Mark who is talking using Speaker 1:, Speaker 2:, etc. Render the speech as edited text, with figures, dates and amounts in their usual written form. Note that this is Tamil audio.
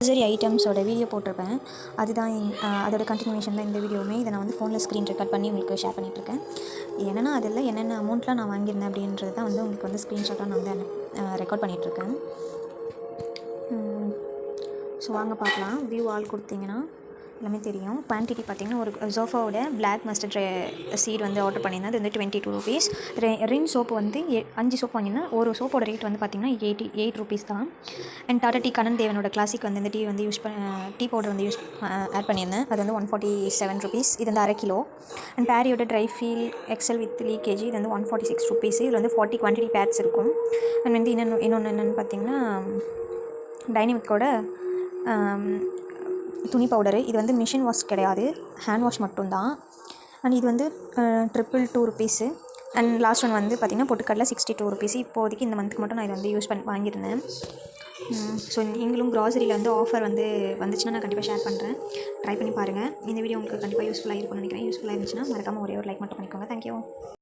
Speaker 1: க்ரோசரி ஐட்டம்ஸோட வீடியோ போட்டிருப்பேன். அதுதான் அதோட கண்டினியூஷன் தான் இந்த வீடியோவுமே. இதை நான் வந்து ஃபோனில் ஸ்க்ரீன் ரெக்கார்ட் பண்ணி உங்களுக்கு ஷேர் பண்ணிகிட்ருக்கேன். என்னென்னா அதில் என்னென்ன அமௌண்ட்லாம் நான் வாங்கியிருந்தேன் அப்படின்றது தான் வந்து உங்களுக்கு வந்து ஸ்க்ரீன்ஷாட்டாக நான் வந்து ரெக்கார்ட் பண்ணிகிட்ருக்கேன். ஸோ வாங்க பார்க்கலாம். வியூ ஆல் கொடுத்தீங்கன்னா எல்லாமே தெரியும். குவான்டிட்டி பார்த்திங்கன்னா ஒரு ஜோஃபாவோட பிளாக் மஸ்டர்ட் சீட் வந்து ஆர்டர் பண்ணியிருந்தேன். அது வந்து 22 rupees. ரின் சோப்பு வந்து 5 சோப்பு வாங்கியிருந்தேன். ஒரு சோப்போட ரேட் வந்து பார்த்திங்கன்னா 88 rupees தான். அண்ட் டாடா டீ கண்ணன் தேவனோட கிளாசிக் வந்து இந்த டீ வந்து டீ பவுடர் வந்து ஆட் பண்ணியிருந்தேன். அது வந்து 147 rupees. இது வந்து 1/2 கிலோ. அண்ட் பேரியோட ட்ரை ஃபீல் எக்ஸல் வித் லீக்கேஜி இது வந்து 146 rupees. இதில் வந்து 40 குவான்டிட்டி பேட்ஸ் இருக்கும். அண்ட் வந்து இன்னொன்று என்னென்னு பார்த்திங்கன்னா டைனமிக்கோட துணி பவுடரு. இது வந்து மிஷின் வாஷ் கிடையாது, ஹேண்ட் வாஷ் மட்டும்தான். அண்ட் இது வந்து 222 rupees. அண்ட் லாஸ்ட் ஒன் வந்து பார்த்திங்கன்னா பொட்டுக்கடலை 62 rupees. இப்போதைக்கு இந்த மந்த்துக்கு மட்டும் நான் இதை வந்து யூஸ் வாங்கியிருந்தேன். ஸோ நீங்களும் க்ராசரியில் வந்து ஆஃபர் வந்து வந்துச்சுன்னா நான் கண்டிப்பாக ஷேர் பண்ணுறேன். ட்ரை பண்ணி பாருங்கள். இந்த வீடியோ உங்களுக்கு கண்டிப்பாக யூஸ்ஃபுல்லாக இருக்கும்னு நினைக்கிறேன். யூஸ்ஃபுல்லாக இருந்துச்சுன்னா மறக்காமல் ஒரே ஒரு லைக் மட்டும் பண்ணிக்கோங்க. தேங்க்யூ.